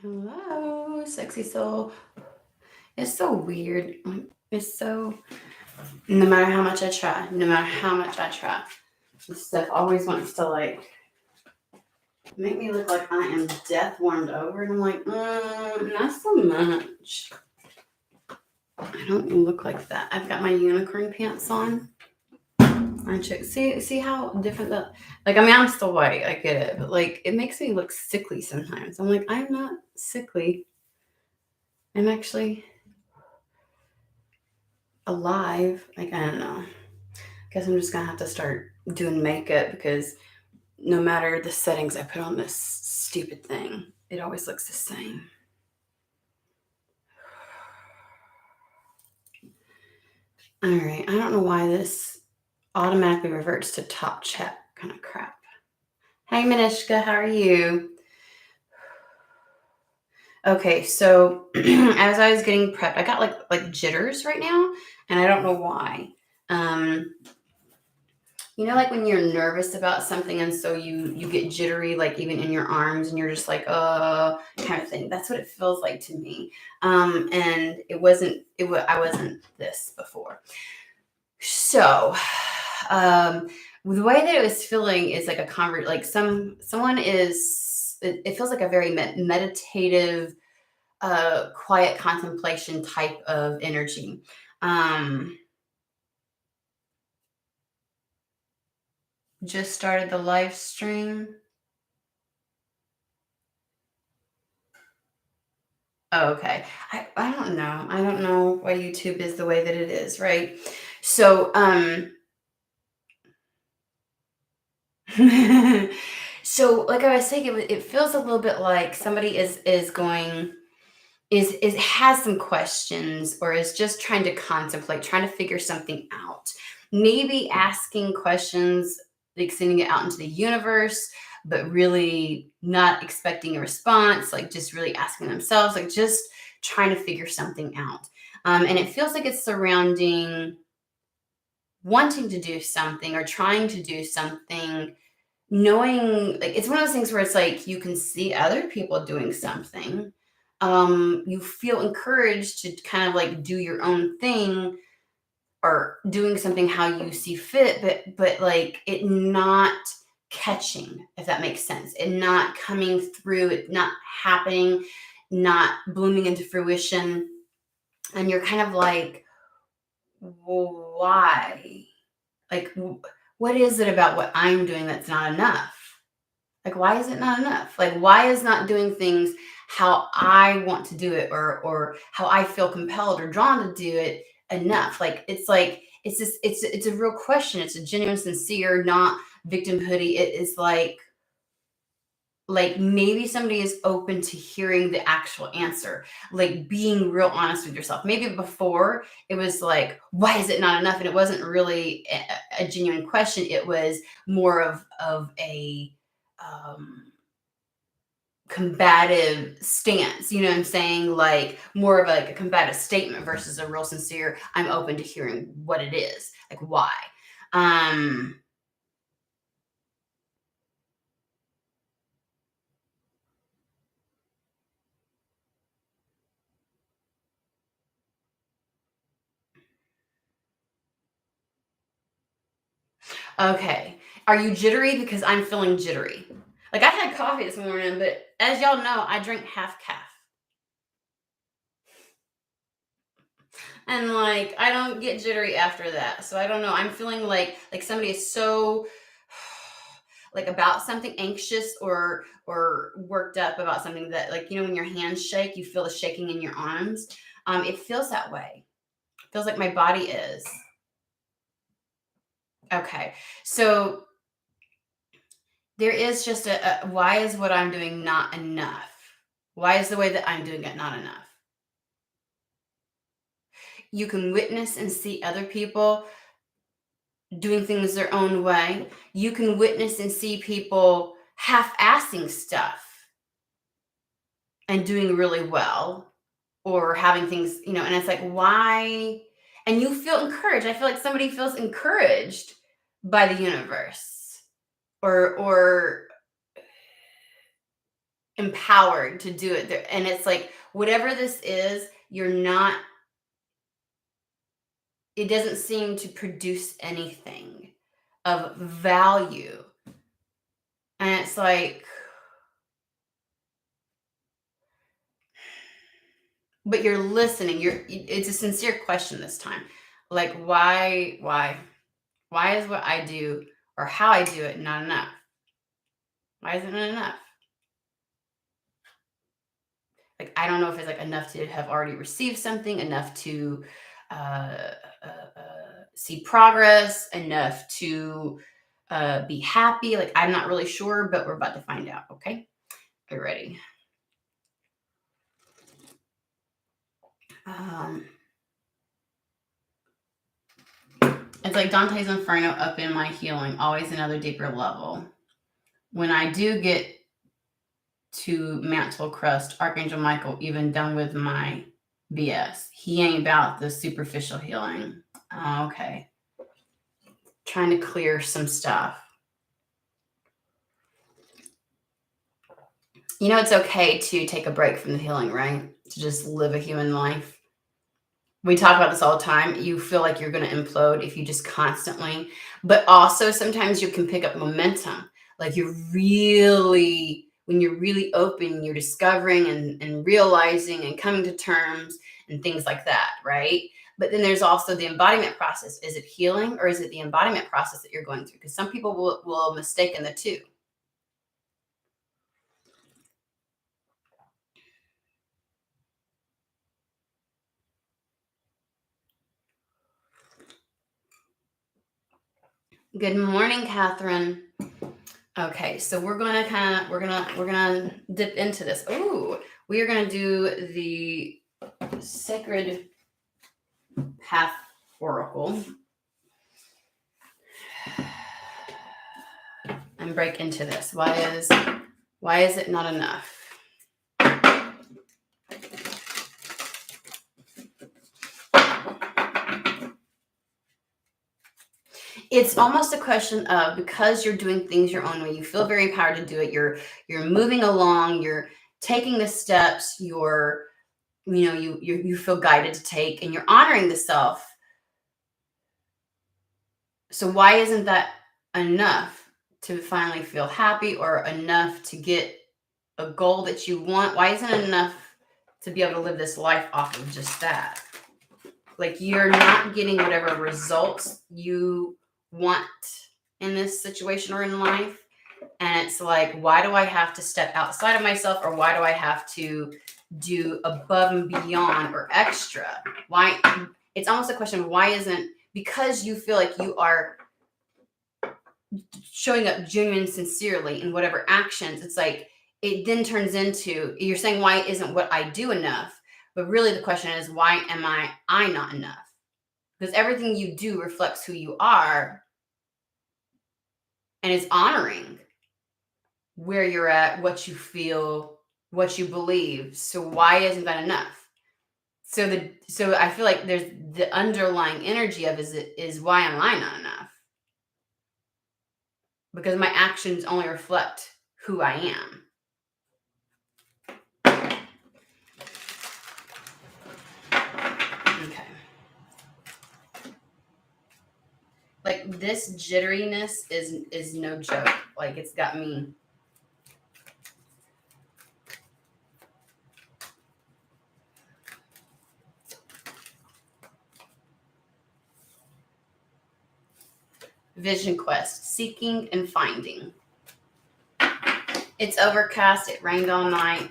Hello, sexy soul. It's so weird. It's so, no matter how much I try, no matter how much I try, this stuff always wants to like make me look like I am death warmed over. And I'm like, not so much. I don't look like that. I've got my unicorn pants on. I check. See how different that. Like, I mean, I'm still white. I get it, but like, it makes me look sickly sometimes. I'm like, I'm not sickly. I'm actually alive. Like, I don't know. Guess I'm just gonna have to start doing makeup because no matter the settings I put on this stupid thing, it always looks the same. All right, I don't know why this automatically reverts to top chat kind of crap. Hey Manishka, how are you? Okay, so as I was getting prepped, I got like jitters right now, and I don't know why. Um, like when you're nervous about something, and so you get jittery, like even in your arms, and you're just like, kind of thing. That's what it feels like to me. And it wasn't. I wasn't this before. So, the way that it was feeling is like a like someone is. It feels like a very meditative, quiet contemplation type of energy. Um, just started the live stream. Oh, okay. I don't know. I don't know why YouTube is the way that it is, right? So, so like I was saying, it feels a little bit like somebody is going is has some questions or is just trying to contemplate, trying to figure something out. Maybe asking questions, like sending it out into the universe, but really not expecting a response, like just really asking themselves, like just trying to figure something out. And it feels like it's surrounding wanting to do something or trying to do something, knowing like it's one of those things where it's like you can see other people doing something. You feel encouraged to kind of like do your own thing or doing something how you see fit, but like it not catching, if that makes sense, it not coming through, it not happening, not blooming into fruition. And you're kind of like, why? Like, what is it about what I'm doing that's not enough? Like, why is it not enough? Like, why is not doing things how I want to do it or how I feel compelled or drawn to do it enough? Like it's just it's a real question. It's a genuine, sincere, not victimhoody. It is like maybe somebody is open to hearing the actual answer, like being real honest with yourself. Maybe before it was like, why is it not enough? And it wasn't really a genuine question. It was more of a um, combative stance. You know what I'm saying? Like more of like a combative statement versus a real sincere, I'm open to hearing what it is, like why. Um, Okay. Are you jittery? Because I'm feeling jittery. Like I had coffee this morning, but as y'all know, I drink half calf. And like I don't get jittery after that. So I don't know. I'm feeling like somebody is so like about something anxious or worked up about something that like when your hands shake, you feel the shaking in your arms. It feels that way. It feels like my body is. Okay. So there is just a why is what I'm doing not enough? Why is the way that I'm doing it not enough? You can witness and see other people doing things their own way. You can witness and see people half-assing stuff and doing really well or having things, and it's like, why? And you feel encouraged. I feel like somebody feels encouraged by the universe or empowered to do it. And it's like, whatever this is, you're not, it doesn't seem to produce anything of value. And it's like, but you're listening. It's a sincere question this time. Like, why is what I do or how I do it not enough? Why isn't it enough? Like, I don't know if it's like enough to have already received something, enough to uh, see progress, enough to be happy. Like, I'm not really sure, but we're about to find out. Okay, are you ready? It's like Dante's Inferno up in my healing, always another deeper level. When I do get to mantle crust, Archangel Michael, even done with my BS. He ain't about the superficial healing. Okay. Trying to clear some stuff. You know, it's okay to take a break from the healing, right? To just live a human life. We talk about this all the time. You feel like you're going to implode if you just constantly, but also sometimes you can pick up momentum. Like when you're really open, you're discovering and realizing and coming to terms and things like that, right? But then there's also the embodiment process. Is it healing or is it the embodiment process that you're going through? Because some people will mistake the two. Good morning, Catherine. Okay, so we're gonna dip into this. Ooh, we are gonna do the Sacred Path Oracle and break into this. Why is it not enough? It's almost a question of, because you're doing things your own way, you feel very empowered to do it. You're moving along. You're taking the steps. You feel guided to take, and you're honoring the self. So why isn't that enough to finally feel happy, or enough to get a goal that you want? Why isn't it enough to be able to live this life off of just that? Like, you're not getting whatever results you want in this situation or in life. And it's like, why do I have to step outside of myself, or why do I have to do above and beyond or extra? Why? It's almost a question of, why isn't, because you feel like you are showing up genuine, sincerely in whatever actions. It's like, it then turns into, you're saying, why isn't what I do enough? But really the question is, why am I not enough? Because everything you do reflects who you are and is honoring where you're at, what you feel, what you believe. So why isn't that enough? So I feel like there's the underlying energy of, is why am I not enough? Because my actions only reflect who I am. Okay. Like, this jitteriness is no joke. Like, it's got me. Vision quest, seeking and finding. It's overcast. It rained all night.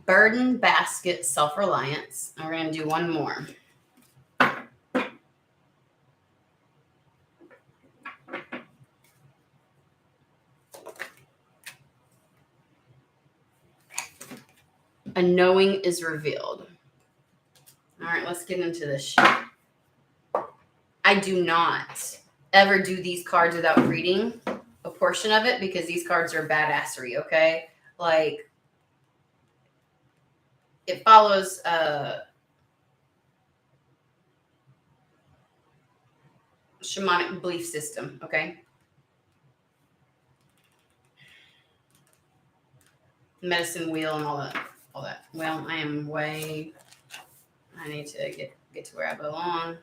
Burden, basket, self-reliance. And we're going to do one more. A knowing is revealed. All right, let's get into this shit. I do not ever do these cards without reading a portion of it, because these cards are badassery, okay? Like, it follows shamanic belief system, okay? Medicine wheel and all that. Well, I need to get to where I belong.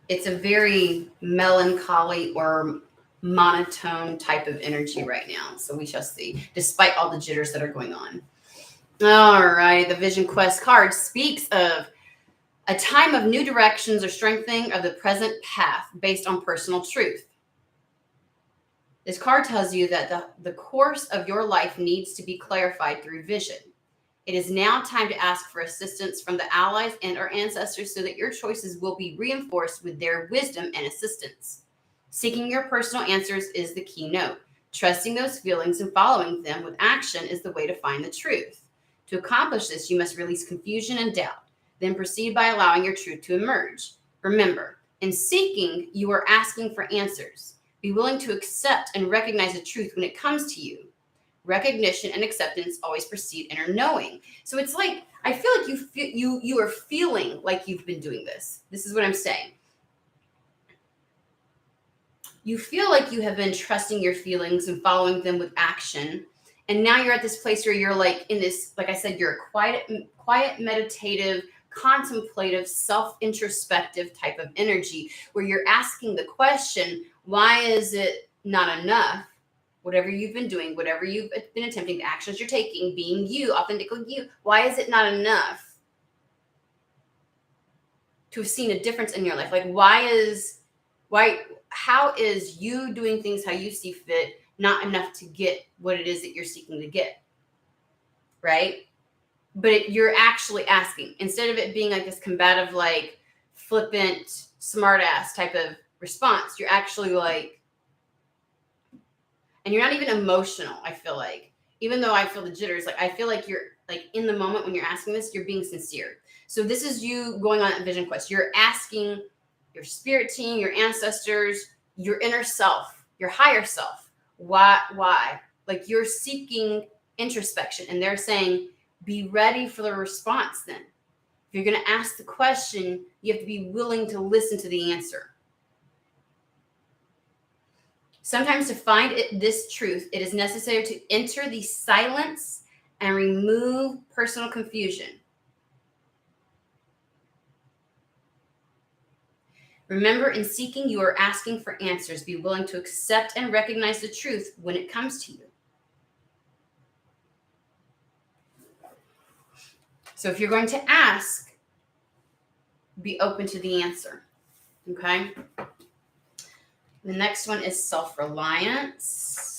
It's a very melancholy or monotone type of energy right now. So we shall see, despite all the jitters that are going on. All right, the Vision Quest card speaks of a time of new directions or strengthening of the present path based on personal truth. This card tells you that the course of your life needs to be clarified through vision. It is now time to ask for assistance from the allies and our ancestors so that your choices will be reinforced with their wisdom and assistance. Seeking your personal answers is the keynote. Trusting those feelings and following them with action is the way to find the truth. To accomplish this, you must release confusion and doubt. Then proceed by allowing your truth to emerge. Remember, in seeking, you are asking for answers. Be willing to accept and recognize the truth when it comes to you. Recognition and acceptance always precede inner knowing. So it's like, I feel like you are feeling like you've been doing this. This is what I'm saying. You feel like you have been trusting your feelings and following them with action. And now you're at this place where you're like in this, like I said, you're a quiet, meditative, contemplative, self-introspective type of energy where you're asking the question, why is it not enough? Whatever you've been doing, whatever you've been attempting, the actions you're taking, being you, authentically you, why is it not enough to have seen a difference in your life? Like, how is you doing things how you see fit not enough to get what it is that you're seeking to get, right? But you're actually asking, instead of it being like this combative, like flippant, smart ass type of response, you're actually like, and you're not even emotional, I feel like. Even though I feel the jitters, like I feel like you're like in the moment when you're asking this, you're being sincere. So this is you going on a vision quest. You're asking your spirit team, your ancestors, your inner self, your higher self. Why? Like you're seeking introspection, and they're saying, be ready for the response then. If you're going to ask the question, you have to be willing to listen to the answer. Sometimes to find this truth, it is necessary to enter the silence and remove personal confusion. Remember, in seeking, you are asking for answers. Be willing to accept and recognize the truth when it comes to you. So if you're going to ask, be open to the answer. Okay? The next one is self-reliance.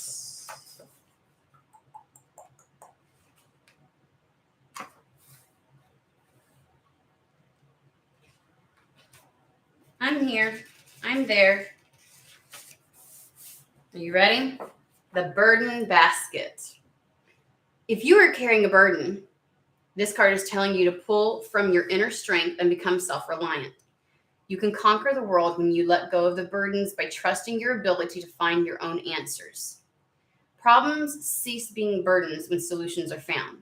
I'm here. I'm there. Are you ready? The burden basket. If you are carrying a burden, this card is telling you to pull from your inner strength and become self-reliant. You can conquer the world when you let go of the burdens by trusting your ability to find your own answers. Problems cease being burdens when solutions are found.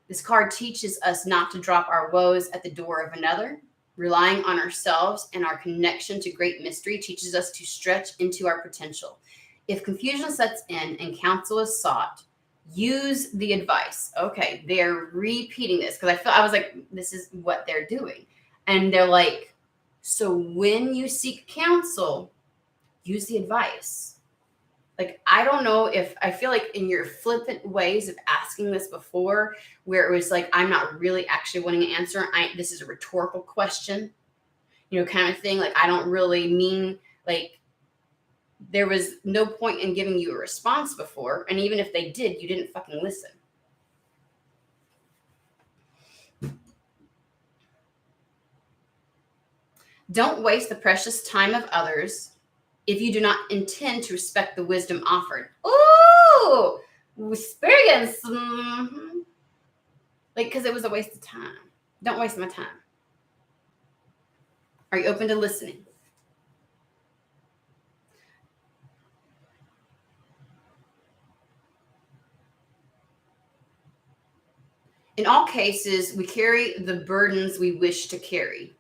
This card teaches us not to drop our woes at the door of another. Relying on ourselves and our connection to great mystery teaches us to stretch into our potential. If confusion sets in and counsel is sought, use the advice. Okay, they're repeating this because I was like, this is what they're doing. And they're like, so when you seek counsel, use the advice. Like, I don't know if I feel like in your flippant ways of asking this before, where it was like, I'm not really actually wanting an answer. This is a rhetorical question, kind of thing. Like, I don't really mean, like, there was no point in giving you a response before. And even if they did, you didn't fucking listen. Don't waste the precious time of others if you do not intend to respect the wisdom offered. Ooh, experience. Mm-hmm. Like, because it was a waste of time. Don't waste my time. Are you open to listening? In all cases, we carry the burdens we wish to carry.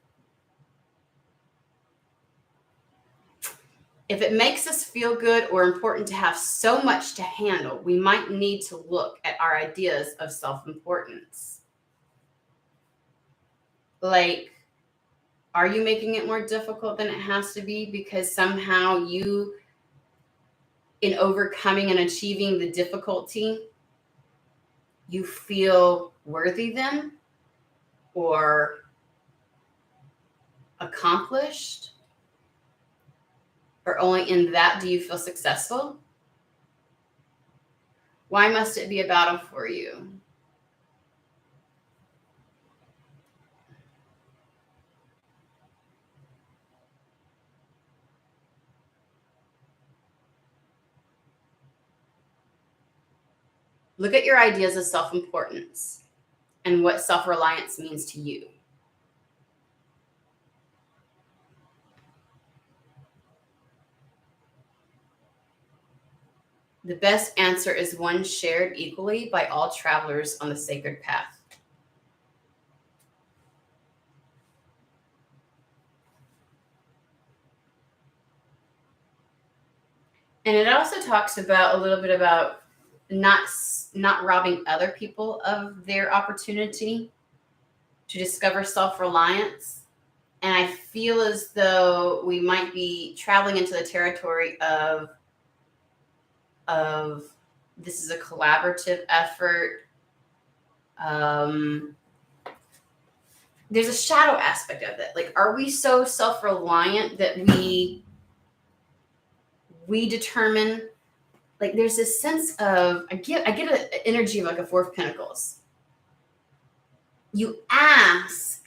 If it makes us feel good or important to have so much to handle, we might need to look at our ideas of self-importance. Like, are you making it more difficult than it has to be because somehow you, in overcoming and achieving the difficulty, you feel worthy then or accomplished? Or only in that do you feel successful? Why must it be a battle for you? Look at your ideas of self-importance and what self-reliance means to you. The best answer is one shared equally by all travelers on the sacred path. And it also talks about a little bit about not robbing other people of their opportunity to discover self-reliance. And I feel as though we might be traveling into the territory of this is a collaborative effort. There's a shadow aspect of it. Like, are we so self-reliant that we determine? Like, there's this sense of I get an energy of like a Four of Pentacles. You ask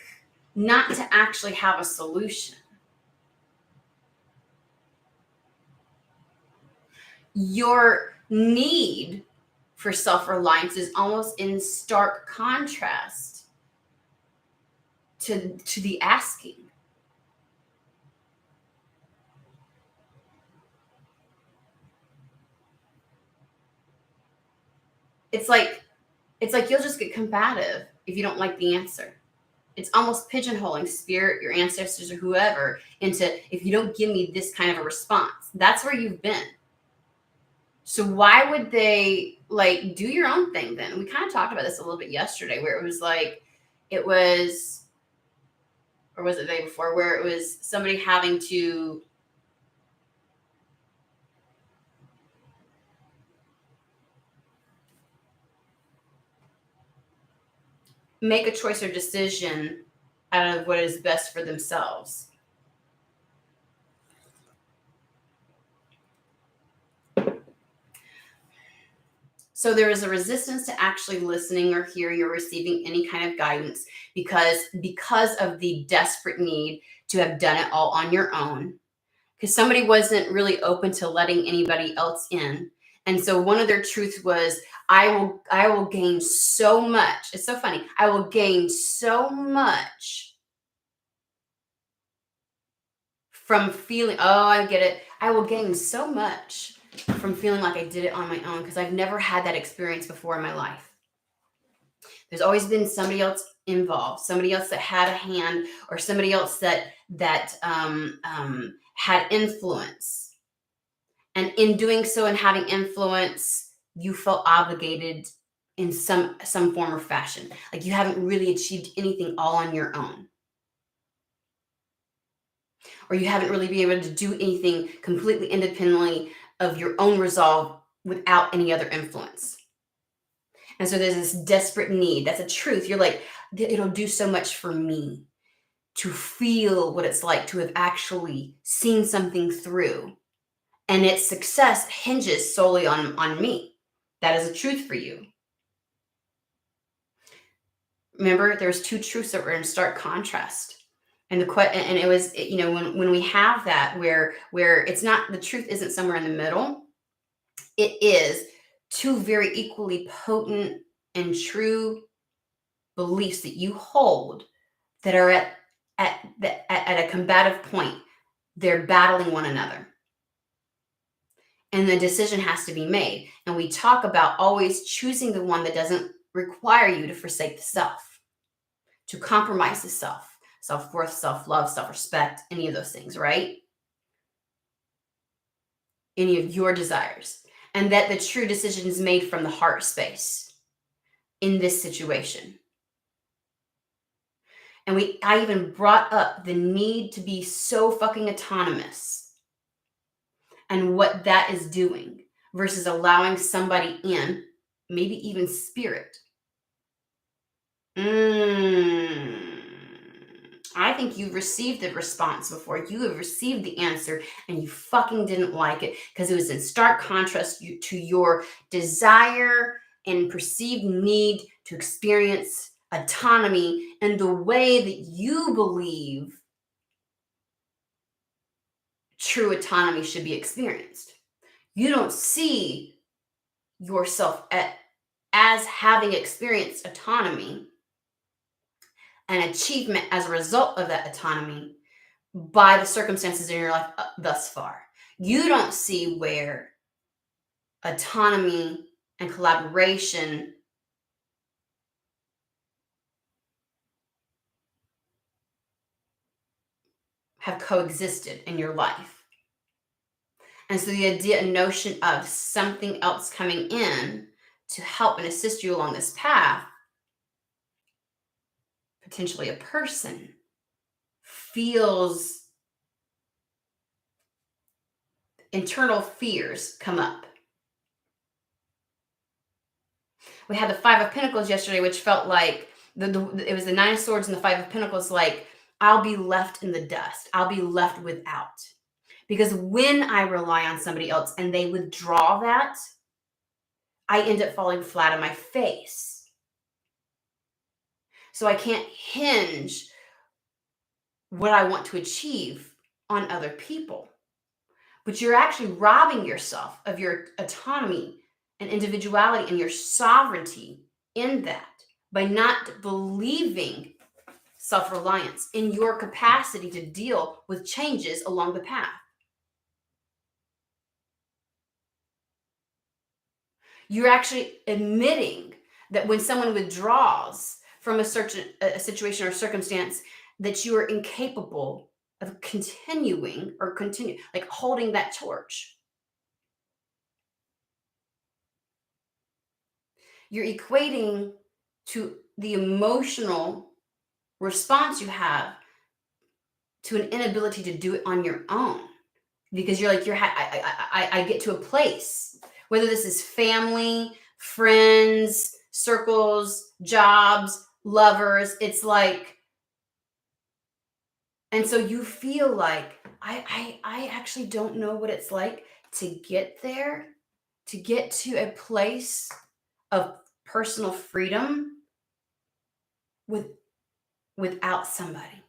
not to actually have a solution. Your need for self-reliance is almost in stark contrast to the asking. It's like you'll just get combative if you don't like the answer. It's almost pigeonholing spirit, your ancestors, or whoever into, if you don't give me this kind of a response, that's where you've been. So why would they, like, do your own thing then? We kind of talked about this a little bit yesterday, where it was like, or was it the day before, where it was somebody having to make a choice or decision out of what is best for themselves. So there is a resistance to actually listening or hearing or receiving any kind of guidance because of the desperate need to have done it all on your own. Because somebody wasn't really open to letting anybody else in. And so one of their truths was, I will gain so much. It's so funny. I will gain so much from feeling, oh, I get it. I will gain so much from feeling like I did it on my own because I've never had that experience before in my life. There's always been somebody else involved, somebody else that had a hand, or somebody else that had influence. And in doing so and having influence, you felt obligated in some form or fashion. Like you haven't really achieved anything all on your own. Or you haven't really been able to do anything completely independently of your own resolve without any other influence. And so there's this desperate need. That's a truth. You're like, it'll do so much for me to feel what it's like to have actually seen something through. And its success hinges solely on me. That is a truth for you. Remember, there's two truths that were in stark contrast. And it was, you know, when we have that where it's not, the truth isn't somewhere in the middle. It is two very equally potent and true beliefs that you hold that are at a combative point. They're battling one another. And the decision has to be made. And we talk about always choosing the one that doesn't require you to forsake the self, to compromise the self, self-worth, self-love, self-respect, any of those things, right? Any of your desires. And that the true decision is made from the heart space in this situation. And I even brought up the need to be so fucking autonomous and what that is doing versus allowing somebody in, maybe even spirit. I think you've received the response before. You have received the answer and you fucking didn't like it because it was in stark contrast to your desire and perceived need to experience autonomy in the way that you believe true autonomy should be experienced. You don't see yourself as having experienced autonomy and achievement as a result of that autonomy by the circumstances in your life thus far. You don't see where autonomy and collaboration have coexisted in your life. And so the idea and notion of something else coming in to help and assist you along this path, potentially a person, feels internal fears come up. We had the Five of Pentacles yesterday, which felt like it was the Nine of Swords and the Five of Pentacles, like, I'll be left in the dust. I'll be left without. Because when I rely on somebody else and they withdraw that, I end up falling flat on my face. So I can't hinge what I want to achieve on other people. But you're actually robbing yourself of your autonomy and individuality and your sovereignty in that by not believing self-reliance in your capacity to deal with changes along the path. You're actually admitting that when someone withdraws from a situation or circumstance, that you are incapable of continuing like holding that torch. You're equating to the emotional response you have to an inability to do it on your own, because you're like, I get to a place, whether this is family, friends, circles, jobs, lovers, it's like, and so you feel like I actually don't know what it's like to get there, to get to a place of personal freedom without somebody.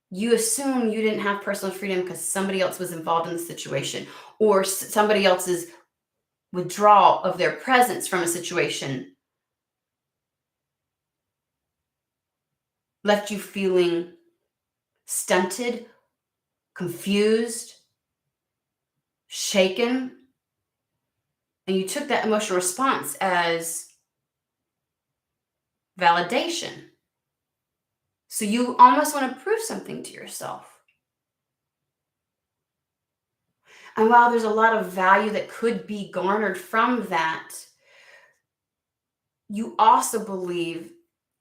You assume you didn't have personal freedom because somebody else was involved in the situation, or somebody else's withdrawal of their presence from a situation left you feeling stunted, confused, shaken, and you took that emotional response as validation. So you almost want to prove something to yourself. And while there's a lot of value that could be garnered from that, you also believe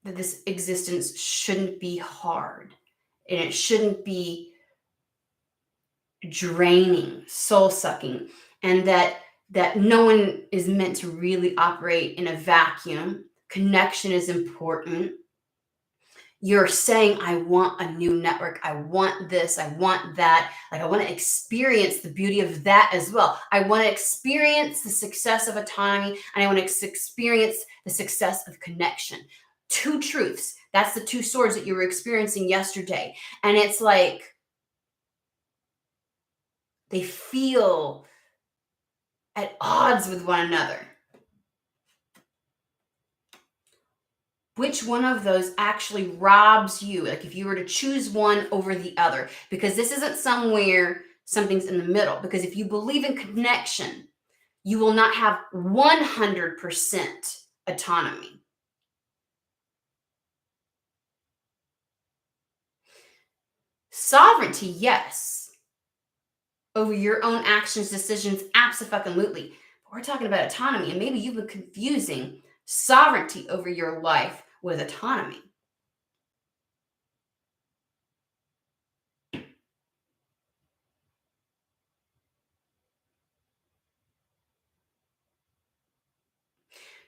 that this existence shouldn't be hard and it shouldn't be draining, soul-sucking, and that no one is meant to really operate in a vacuum. Connection is important. You're saying, I want a new network. I want this. I want that. Like, I want to experience the beauty of that as well. I want to experience the success of autonomy, and I want to experience the success of connection. Two truths. That's the two swords that you were experiencing yesterday. And it's like they feel at odds with one another. Which one of those actually robs you? Like, if you were to choose one over the other, because this isn't somewhere something's in the middle. Because if you believe in connection, you will not have 100% autonomy. Sovereignty, yes. Over your own actions, decisions, absolutely. But we're talking about autonomy, and maybe you've been confusing sovereignty over your life with autonomy.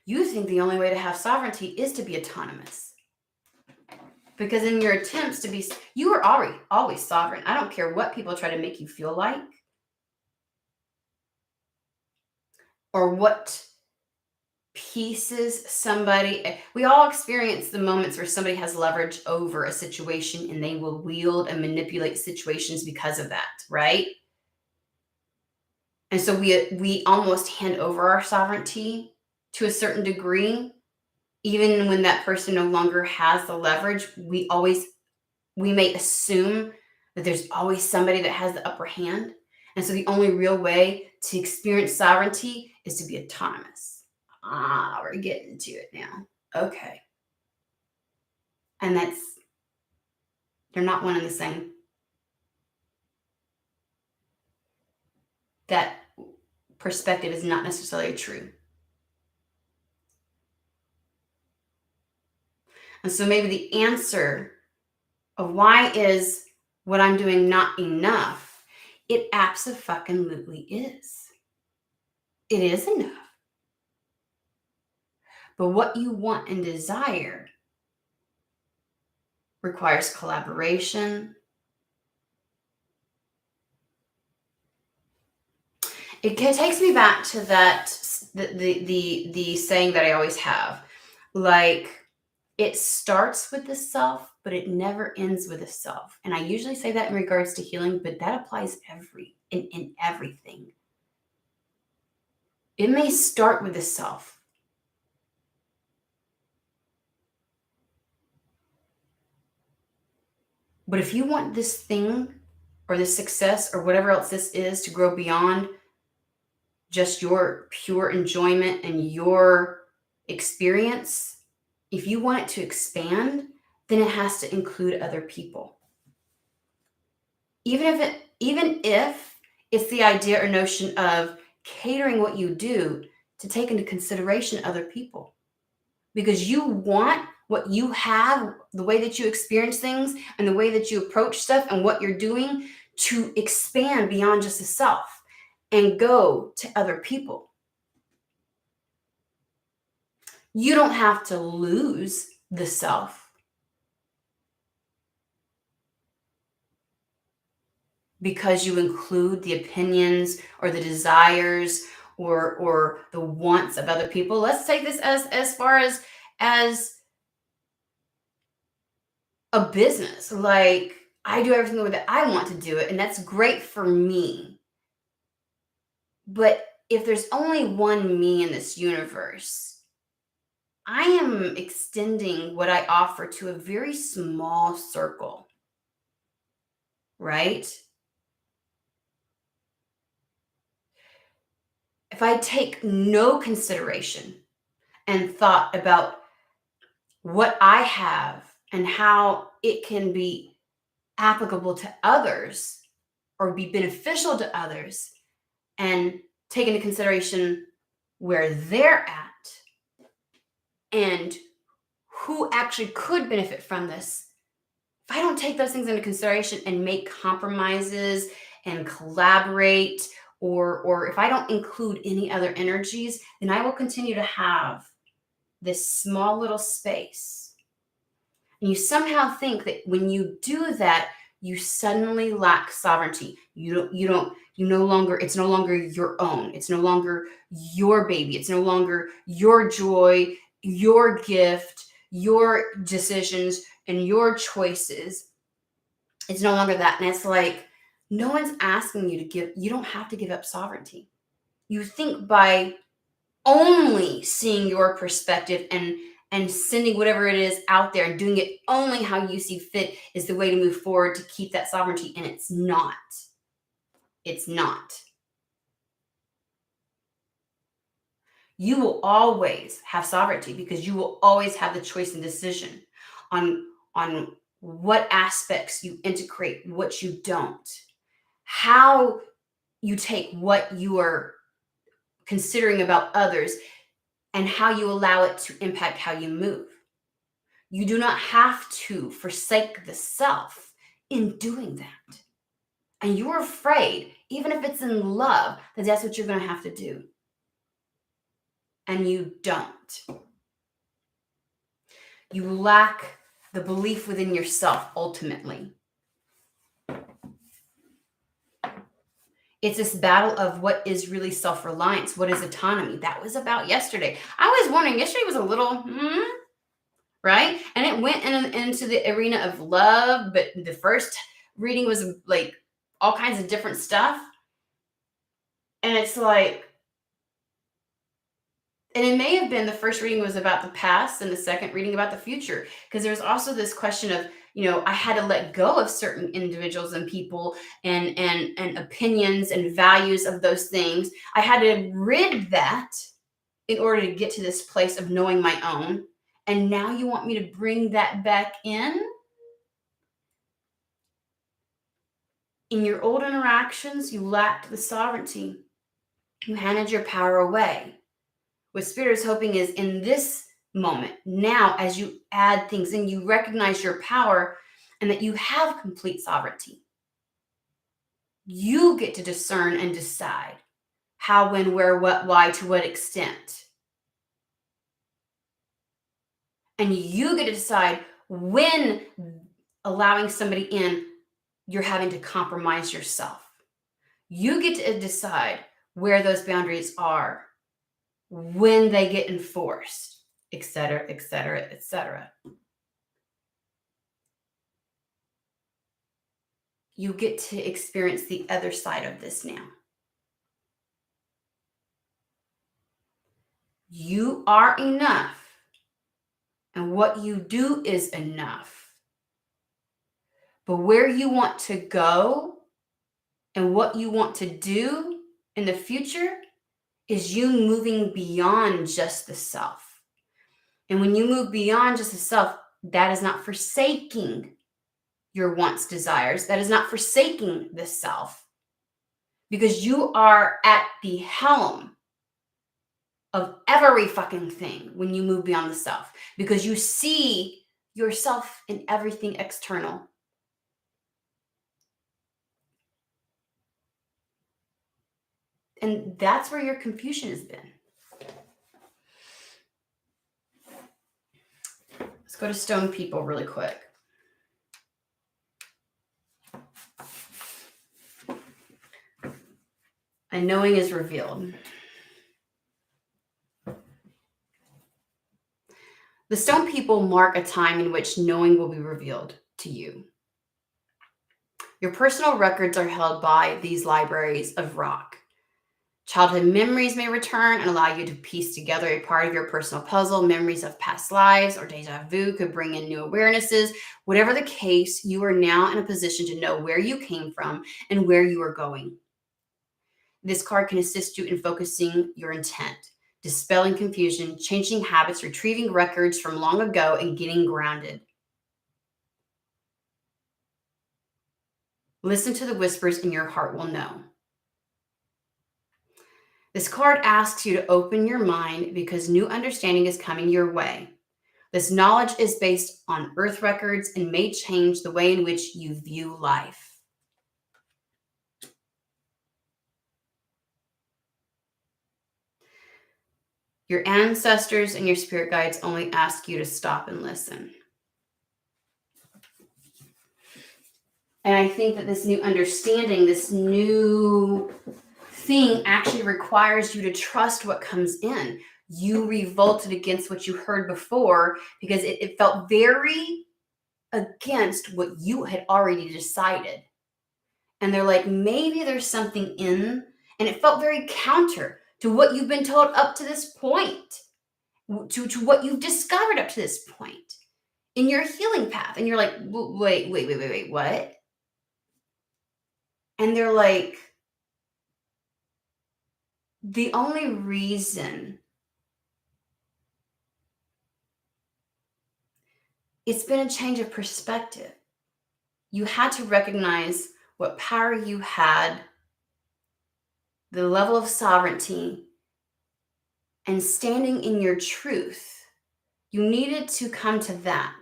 You think the only way to have sovereignty is to be autonomous. Because in your attempts to be, you are already always sovereign. I don't care what people try to make you feel like or what pieces somebody, we all experience the moments where somebody has leverage over a situation and they will wield and manipulate situations because of that, right? And so we almost hand over our sovereignty to a certain degree, even when that person no longer has the leverage. We may assume that there's always somebody that has the upper hand. And so the only real way to experience sovereignty is to be autonomous. We're getting to it now. Okay. And they're not one and the same. That perspective is not necessarily true. And so maybe the answer of why is what I'm doing not enough, it absolutely is. It is enough. But what you want and desire requires collaboration. It takes me back to that the saying that I always have, like, it starts with the self, but it never ends with the self. And I usually say that in regards to healing, but that applies in everything. It may start with the self. But if you want this thing or this success or whatever else this is to grow beyond just your pure enjoyment and your experience, if you want it to expand, then it has to include other people. Even if it's the idea or notion of catering what you do to take into consideration other people. Because you want what you have, the way that you experience things and the way that you approach stuff and what you're doing to expand beyond just the self and go to other people. You don't have to lose the self because you include the opinions or the desires or the wants of other people. Let's take this as far as a business. Like, I do everything the way that I want to do it, and that's great for me. But if there's only one me in this universe, I am extending what I offer to a very small circle, right? If I take no consideration and thought about what I have and how it can be applicable to others or be beneficial to others, and take into consideration where they're at and who actually could benefit from this, if I don't take those things into consideration and make compromises and collaborate, or if I don't include any other energies, then I will continue to have this small little space. And you somehow think that when you do that, you suddenly lack sovereignty. It's no longer your own. It's no longer your baby. It's no longer your joy, your gift, your decisions, and your choices. It's no longer that. And it's like, no one's asking you don't have to give up sovereignty. You think by only seeing your perspective and sending whatever it is out there and doing it only how you see fit is the way to move forward to keep that sovereignty. And it's not. It's not. You will always have sovereignty because you will always have the choice and decision on what aspects you integrate, what you don't, how you take what you are considering about others, and how you allow it to impact how you move. You do not have to forsake the self in doing that. And you're afraid, even if it's in love, that that's what you're going to have to do. And you don't. You lack the belief within yourself ultimately. It's this battle of what is really self-reliance, what is autonomy. That was about yesterday. I was wondering, yesterday was a little, right? And it went into the arena of love, but the first reading was like all kinds of different stuff. And it's like, and it may have been the first reading was about the past and the second reading about the future. Because there's also this question of, I had to let go of certain individuals and people and opinions and values of those things. I had to rid that in order to get to this place of knowing my own. And now you want me to bring that back in? In your old interactions, you lacked the sovereignty. You handed your power away. What Spirit is hoping is in this moment, now, as you add things in, you recognize your power and that you have complete sovereignty. You get to discern and decide how, when, where, what, why, to what extent. And you get to decide when allowing somebody in, you're having to compromise yourself. You get to decide where those boundaries are, when they get enforced, etc., etc., etc. You get to experience the other side of this now. You are enough, and what you do is enough. But where you want to go and what you want to do in the future is you moving beyond just the self. And when you move beyond just the self, that is not forsaking your wants, desires. That is not forsaking the self, because you are at the helm of every fucking thing when you move beyond the self, because you see yourself in everything external. And that's where your confusion has been. Let's go to stone people really quick. And knowing is revealed. The stone people mark a time in which knowing will be revealed to you. Your personal records are held by these libraries of rock. Childhood memories may return and allow you to piece together a part of your personal puzzle. Memories of past lives or deja vu could bring in new awarenesses. Whatever the case, you are now in a position to know where you came from and where you are going. This card can assist you in focusing your intent, dispelling confusion, changing habits, retrieving records from long ago, and getting grounded. Listen to the whispers and your heart will know. This card asks you to open your mind because new understanding is coming your way. This knowledge is based on earth records and may change the way in which you view life. Your ancestors and your spirit guides only ask you to stop and listen. And I think that this new understanding, this new thing actually requires you to trust what comes in. You revolted against what you heard before because it felt very against what you had already decided. And they're like, maybe there's something in, and it felt very counter to what you've been told up to this point, to what you've discovered up to this point in your healing path. And you're like, wait, what? And they're like, the only reason It's been a change of perspective. You had to recognize what power you had, the level of sovereignty, and standing in your truth. You needed to come to that.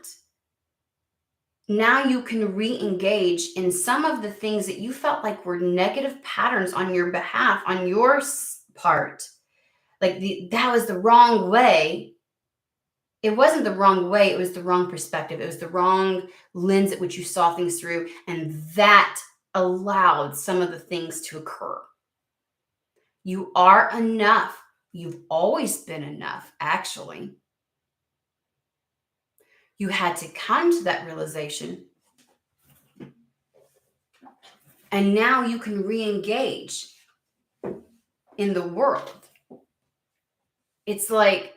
Now you can re-engage in some of the things that you felt like were negative patterns on your behalf, on your part. Like that was the wrong way. It wasn't the wrong way. It was the wrong perspective. It was the wrong lens at which you saw things through. And that allowed some of the things to occur. You are enough. You've always been enough, actually. You had to come to that realization. And now you can re-engage in the world. It's like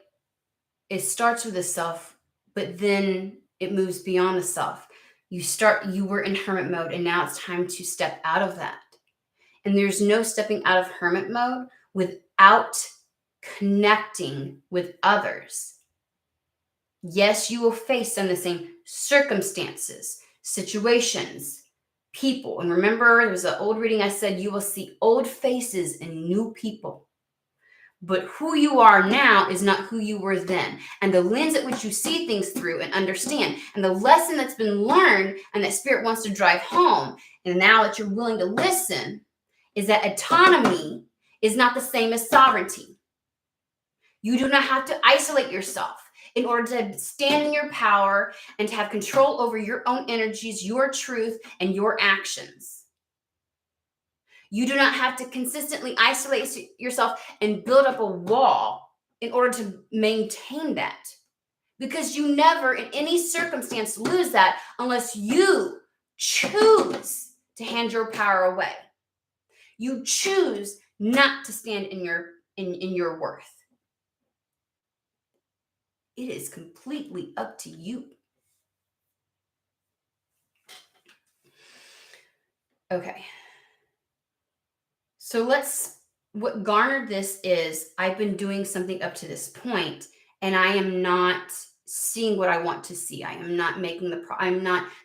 it starts with the self, but then it moves beyond the self. You were in hermit mode, and now it's time to step out of that. And there's no stepping out of hermit mode without connecting with others. Yes, you will face some of the same circumstances, situations, people. And remember, there was an old reading I said, you will see old faces and new people. But who you are now is not who you were then. And the lens at which you see things through and understand, and the lesson that's been learned and that Spirit wants to drive home, and now that you're willing to listen, is that autonomy is not the same as sovereignty. You do not have to isolate yourself in order to stand in your power and to have control over your own energies, your truth, and your actions. You do not have to consistently isolate yourself and build up a wall in order to maintain that. Because you never, in any circumstance, lose that unless you choose to hand your power away. You choose not to stand in your worth. It is completely up to you. Okay. So what garnered this is I've been doing something up to this point, and I am not seeing what I want to see. I am not making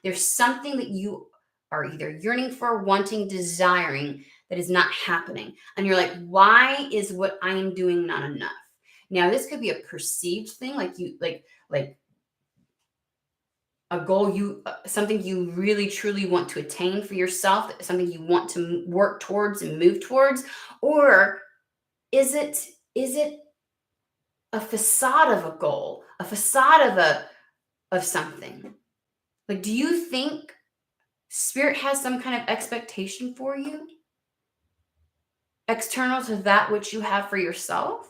there's something that you are either yearning for, wanting, desiring that is not happening. And you're like, why is what I am doing not enough? Now, this could be a perceived thing, like a goal, something you really truly want to attain for yourself, something you want to work towards and move towards, or is it a facade of a goal, a facade of something? Like, do you think Spirit has some kind of expectation for you external to that which you have for yourself?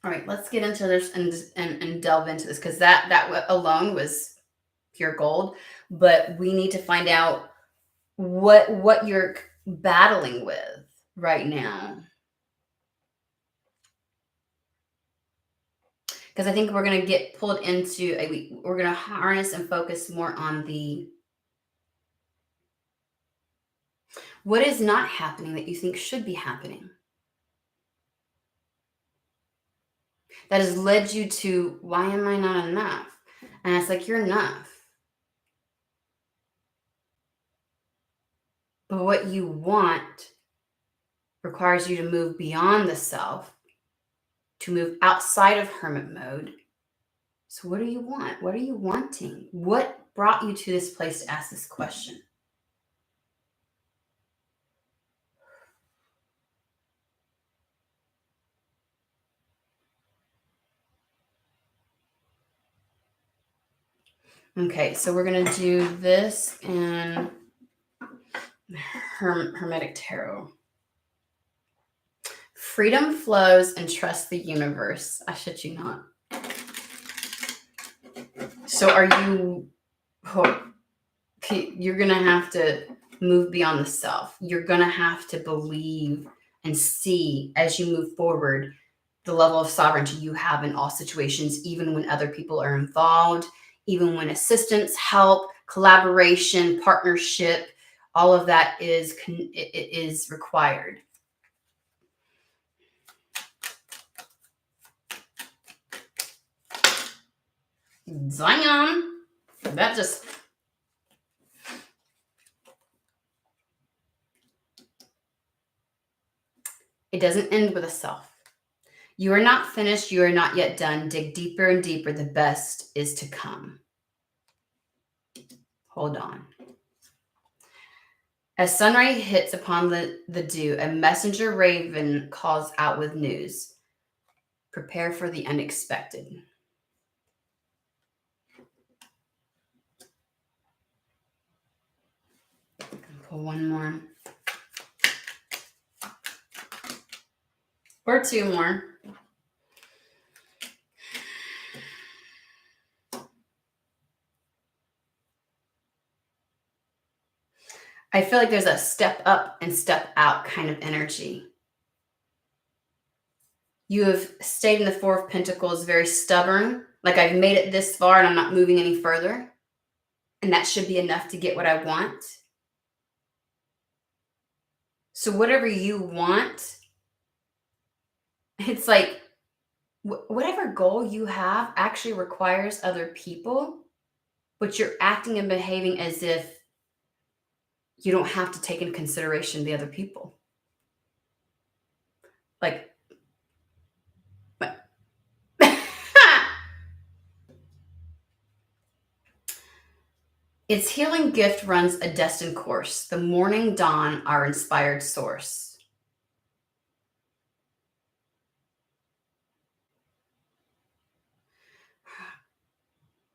All right, let's get into this and delve into this, because that alone was pure gold. But we need to find out what you're battling with right now, because I think we're going to get pulled into we're going to harness and focus more on what is not happening that you think should be happening, that has led you to, why am I not enough? And it's like, you're enough. But what you want requires you to move beyond the self, to move outside of hermit mode. So what do you want? What are you wanting? What brought you to this place to ask this question? Okay, so we're going to do this in Hermetic Tarot. Freedom flows and trust the universe. I shit you not. So are you... you're going to have to move beyond the self. You're going to have to believe and see, as you move forward, the level of sovereignty you have in all situations, even when other people are involved, even when assistance, help, collaboration, partnership, all of that is required. Zion. That just... It doesn't end with a self. You are not finished. You are not yet done. Dig deeper and deeper. The best is to come. Hold on. As sunrise hits upon the dew, a messenger raven calls out with news. Prepare for the unexpected. Pull one more. Or two more. I feel like there's a step up and step out kind of energy. You have stayed in the Four of Pentacles, very stubborn. Like, I've made it this far and I'm not moving any further. And that should be enough to get what I want. So whatever you want, it's like whatever goal you have actually requires other people, but you're acting and behaving as if you don't have to take into consideration the other people. Like, its healing gift runs a destined course. The morning dawn, our inspired source.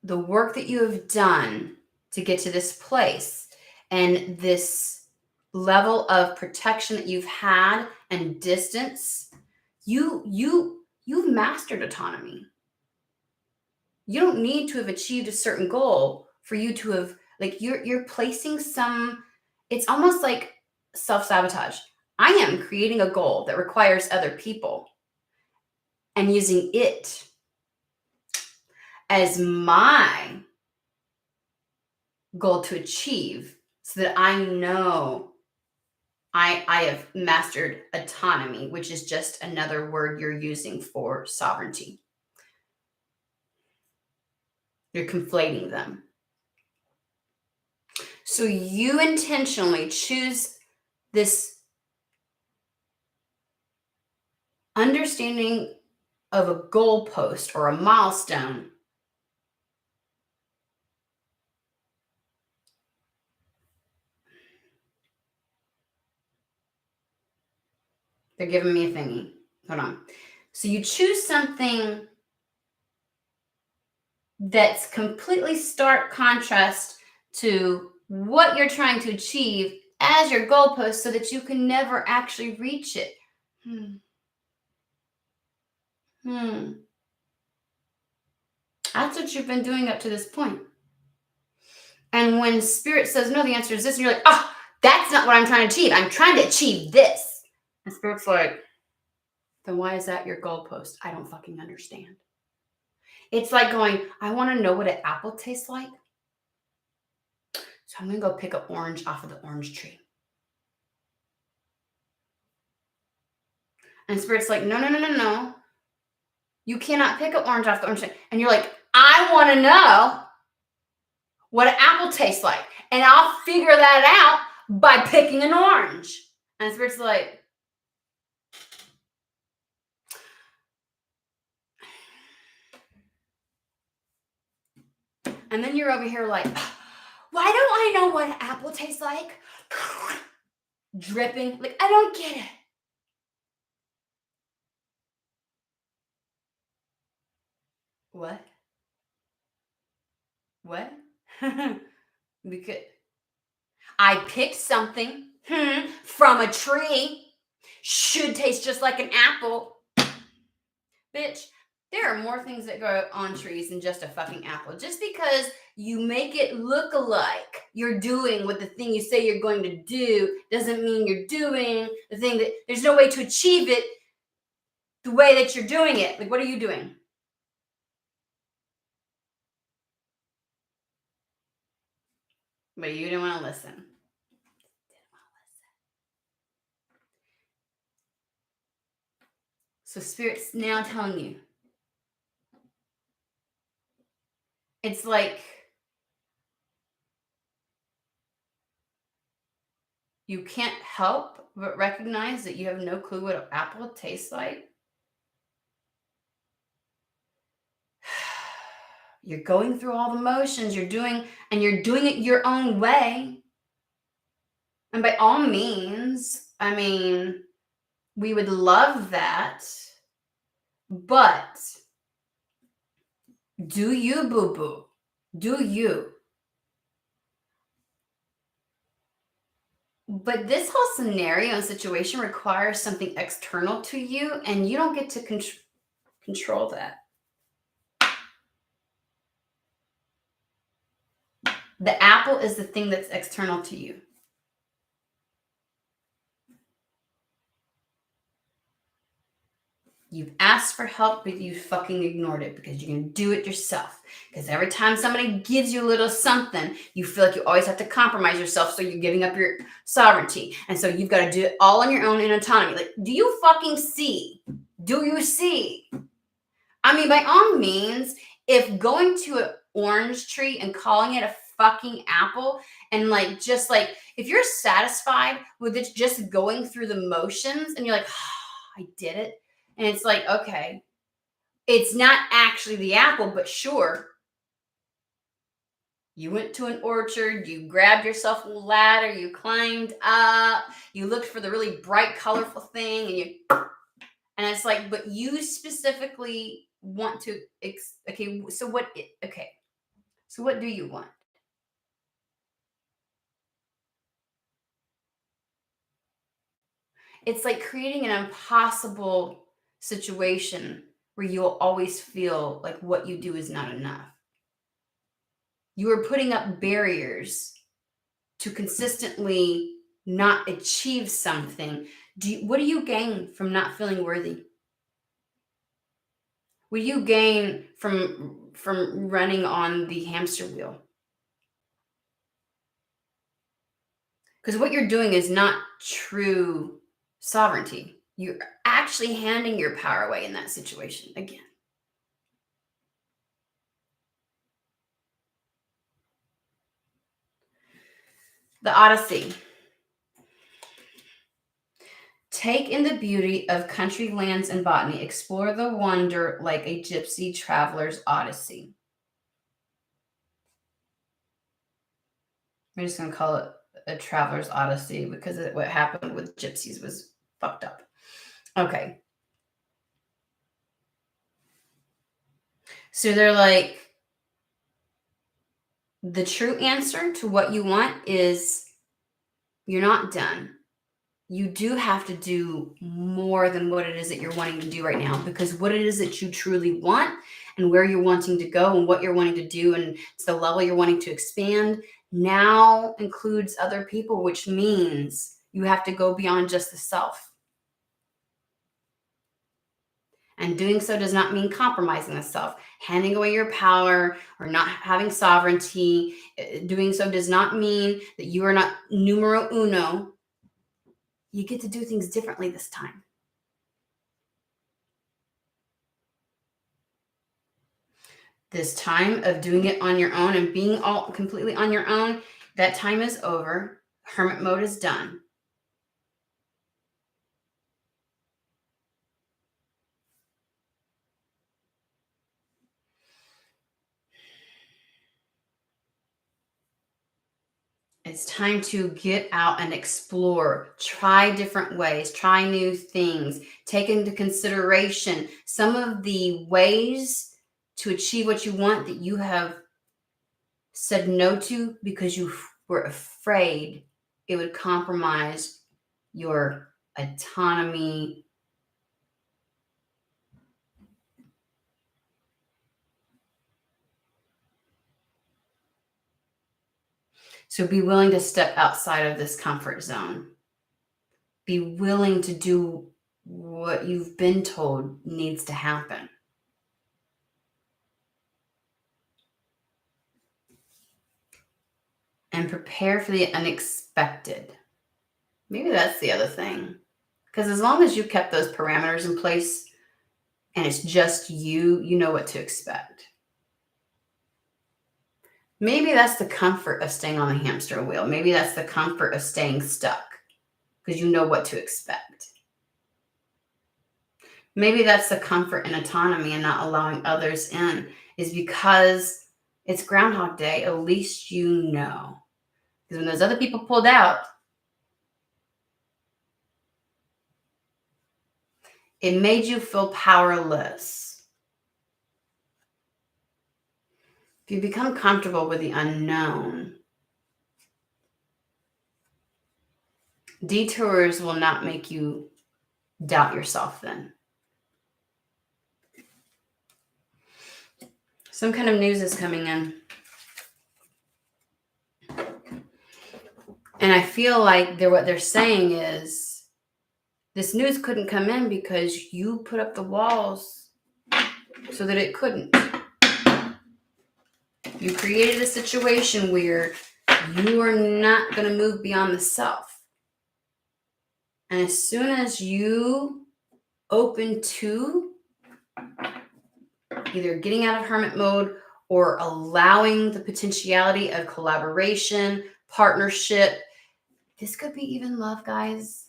The work that you have done to get to this place and this level of protection that you've had and distance, you've mastered autonomy. You don't need to have achieved a certain goal for you to have, like, you're placing some, it's almost like self-sabotage. I am creating a goal that requires other people and using it as my goal to achieve so that I know I have mastered autonomy, which is just another word you're using for sovereignty. You're conflating them. So you intentionally choose this understanding of a goalpost or a milestone. They're giving me a thingy. Hold on. So you choose something that's completely stark contrast to what you're trying to achieve as your goalpost so that you can never actually reach it. That's what you've been doing up to this point. And when Spirit says, no, the answer is this, and you're like, that's not what I'm trying to achieve. I'm trying to achieve this. And Spirit's like, then why is that your goalpost? I don't fucking understand. It's like going, I want to know what an apple tastes like. So I'm going to go pick an orange off of the orange tree. And Spirit's like, no. You cannot pick an orange off the orange tree. And you're like, I want to know what an apple tastes like. And I'll figure that out by picking an orange. And Spirit's like, and then you're over here like, why don't I know what an apple tastes like? Dripping. Like, I don't get it. What? Because I picked something from a tree. Should taste just like an apple. Bitch, there are more things that grow on trees than just a fucking apple. Just because you make it look like you're doing what the thing you say you're going to do doesn't mean you're doing the thing that there's no way to achieve it the way that you're doing it. Like, what are you doing? But you didn't want to listen. So Spirit's now telling you. It's like you can't help but recognize that you have no clue what an apple tastes like. You're going through all the motions, you're doing it your own way. And by all means, I mean, we would love that. But do you, boo boo? Do you? But this whole scenario and situation requires something external to you, and you don't get to control that. The apple is the thing that's external to you. You've asked for help, but you fucking ignored it because you're going to do it yourself. Because every time somebody gives you a little something, you feel like you always have to compromise yourself, so you're giving up your sovereignty. And so you've got to do it all on your own in autonomy. Like, do you fucking see? Do you see? I mean, by all means, if going to an orange tree and calling it a fucking apple and just if you're satisfied with it just going through the motions and you're like, oh, I did it. And it's like, okay, it's not actually the apple, but sure. You went to an orchard, you grabbed yourself a ladder, you climbed up, you looked for the really bright, colorful thing, and it's like, but you specifically want to, so what do you want? It's like creating an impossible situation where you'll always feel like what you do is not enough. You are putting up barriers to consistently not achieve something. What do you gain from not feeling worthy? What do you gain from running on the hamster wheel? Because what you're doing is not true sovereignty. You're actually handing your power away in that situation again. The Odyssey. Take in the beauty of country lands and botany. Explore the wonder like a gypsy traveler's odyssey. I'm just going to call it a traveler's odyssey because what happened with gypsies was fucked up. Okay. So they're like, the true answer to what you want is you're not done. You do have to do more than what it is that you're wanting to do right now, because what it is that you truly want and where you're wanting to go and what you're wanting to do and it's the level you're wanting to expand now includes other people, which means you have to go beyond just the self. And doing so does not mean compromising the self, handing away your power or not having sovereignty. Doing so does not mean that you are not numero uno. You get to do things differently this time. This time of doing it on your own and being all completely on your own, that time is over. Hermit mode is done. It's time to get out and explore, try different ways, try new things, take into consideration some of the ways to achieve what you want that you have said no to because you were afraid it would compromise your autonomy. So be willing to step outside of this comfort zone. Be willing to do what you've been told needs to happen. and prepare for the unexpected. Maybe that's the other thing. Because as long as you kept those parameters in place and it's just you, you know what to expect. Maybe that's the comfort of staying on the hamster wheel. Maybe that's the comfort of staying stuck because you know what to expect. Maybe that's the comfort and autonomy and not allowing others in, is because it's Groundhog Day. At least you know. Because when those other people pulled out, it made you feel powerless. If you become comfortable with the unknown, detours will not make you doubt yourself then. Some kind of news is coming in. And I feel like what they're saying is this news couldn't come in because you put up the walls so that it couldn't. You created a situation where you are not going to move beyond the self. And as soon as you open to either getting out of hermit mode or allowing the potentiality of collaboration, partnership, this could be even love, guys.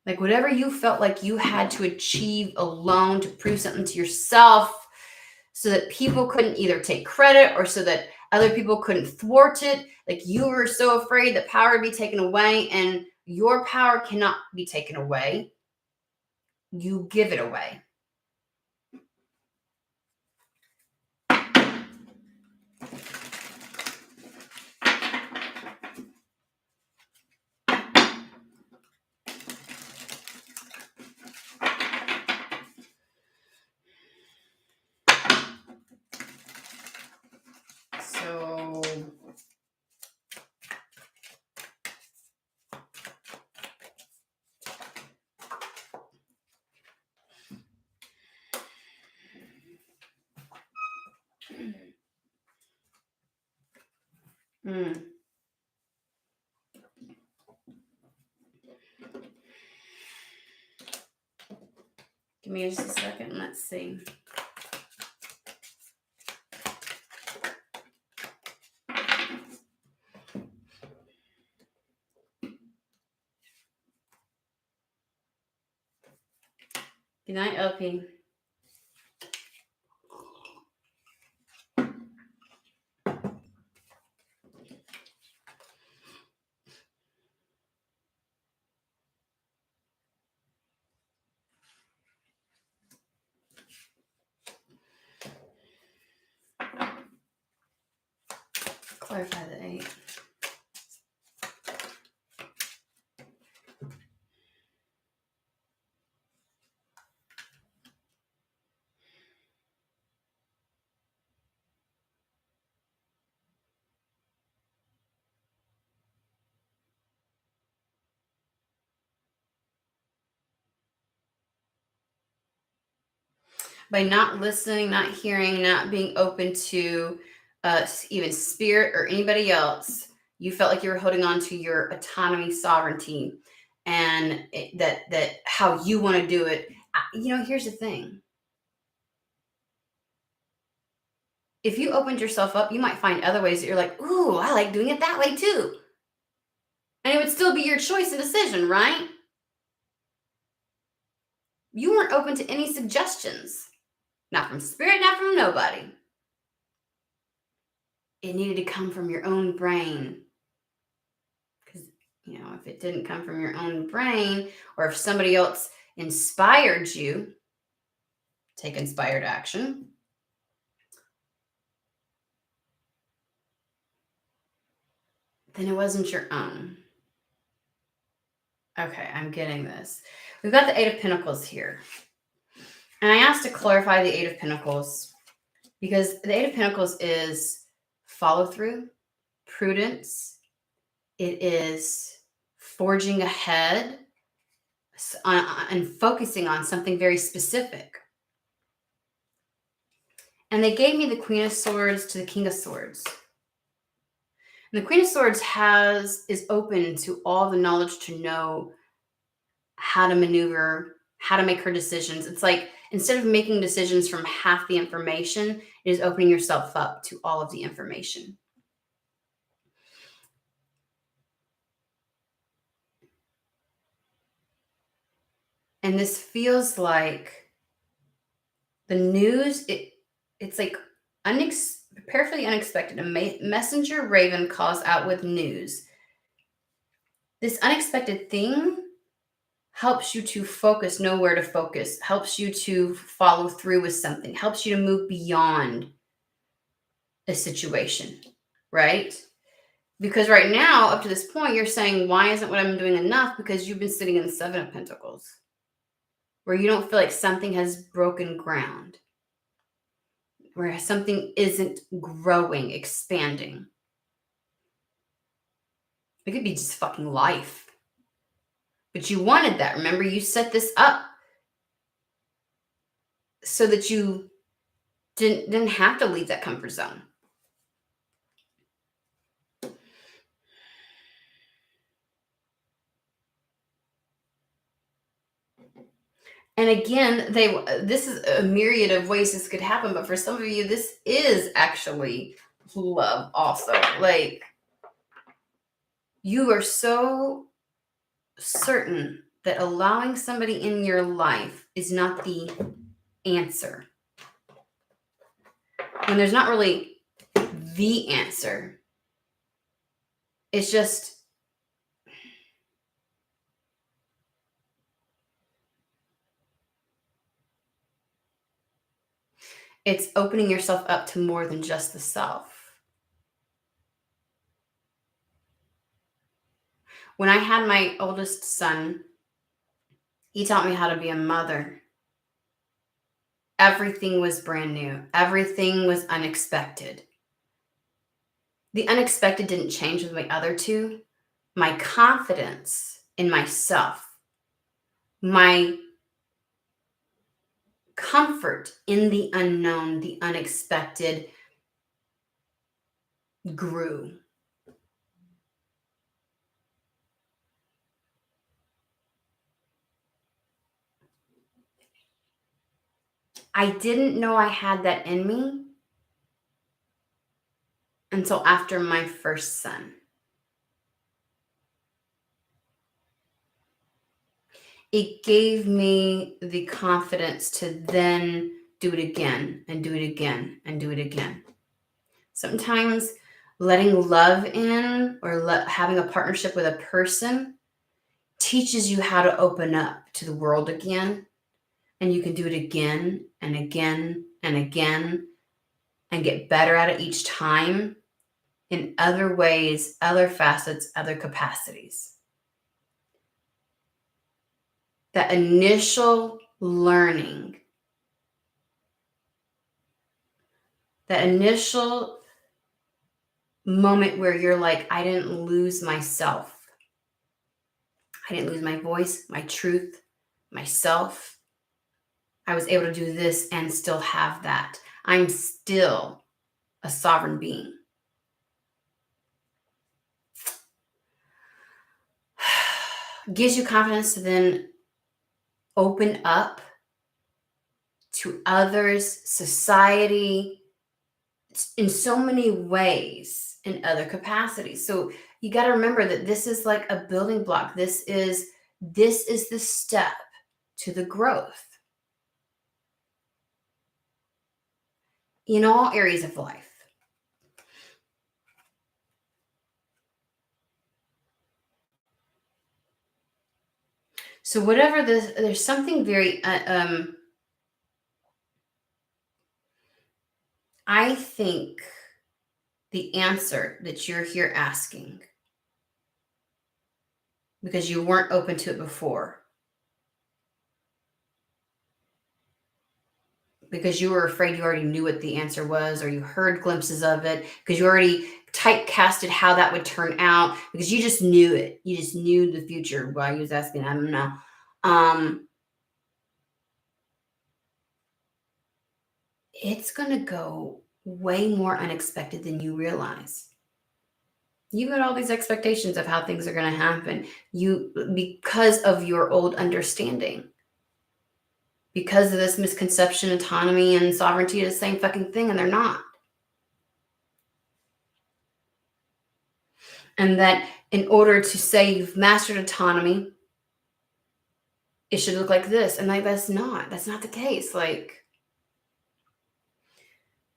Like whatever you felt like you had to achieve alone to prove something to yourself so that people couldn't either take credit or so that other people couldn't thwart it. Like you were so afraid that power would be taken away, and your power cannot be taken away. You give it away. So give me just a second. Let's see. Good night, LP. Clarify the 8. By not listening, not hearing, not being open to even spirit or anybody else, you felt like you were holding on to your autonomy, sovereignty, and that how you want to do it. Here's the thing. If you opened yourself up, you might find other ways that you're like, ooh, I like doing it that way too. And it would still be your choice and decision, right? You weren't open to any suggestions. Not from spirit, not from nobody. It needed to come from your own brain. Because, if it didn't come from your own brain, or if somebody else inspired you, take inspired action. Then it wasn't your own. Okay, I'm getting this. We've got the 8 of Pentacles here. And I asked to clarify the 8 of Pentacles because the 8 of Pentacles is follow through, prudence. It is forging ahead and focusing on something very specific. And they gave me the Queen of Swords to the King of Swords. And the Queen of Swords is open to all the knowledge to know how to maneuver, how to make her decisions. It's like instead of making decisions from half the information, it is opening yourself up to all of the information. And this feels like the news, it's like perfectly unexpected. A messenger raven calls out with news. This unexpected thing helps you to focus, know where to focus, helps you to follow through with something, helps you to move beyond a situation, right? Because right now, up to this point, you're saying, why isn't what I'm doing enough? Because you've been sitting in the Seven of Pentacles, where you don't feel like something has broken ground, where something isn't growing, expanding. It could be just fucking life. But you wanted that. Remember, you set this up so that you didn't have to leave that comfort zone. And again, this is a myriad of ways this could happen, but for some of you, this is actually love also. Like, you are so certain that allowing somebody in your life is not the answer. When there's not really the answer, it's just it's opening yourself up to more than just the self. When I had my oldest son, he taught me how to be a mother. Everything was brand new. Everything was unexpected. The unexpected didn't change with my other two. My confidence in myself, my comfort in the unknown, the unexpected grew. I didn't know I had that in me until after my first son. It gave me the confidence to then do it again and do it again and do it again. Sometimes letting love in or having a partnership with a person teaches you how to open up to the world again. And you can do it again and again and again and get better at it each time in other ways, other facets, other capacities. That initial learning, that initial moment where you're like, I didn't lose myself. I didn't lose my voice, my truth, myself. I was able to do this and still have that. I'm still a sovereign being. Gives you confidence to then open up to others, society, in so many ways, in other capacities. So you got to remember that this is like a building block. This is the step to the growth in all areas of life. So whatever there's something very I think the answer that you're here asking, because you weren't open to it before, because you were afraid you already knew what the answer was, or you heard glimpses of it, because you already typecasted how that would turn out, because you just knew it. You just knew the future while you was asking. I don't know. It's going to go way more unexpected than you realize. You got all these expectations of how things are going to happen. Because of your old understanding, because of this misconception, autonomy and sovereignty are the same fucking thing, and they're not. And that in order to say you've mastered autonomy, it should look like this. And like, that's not the case. Like,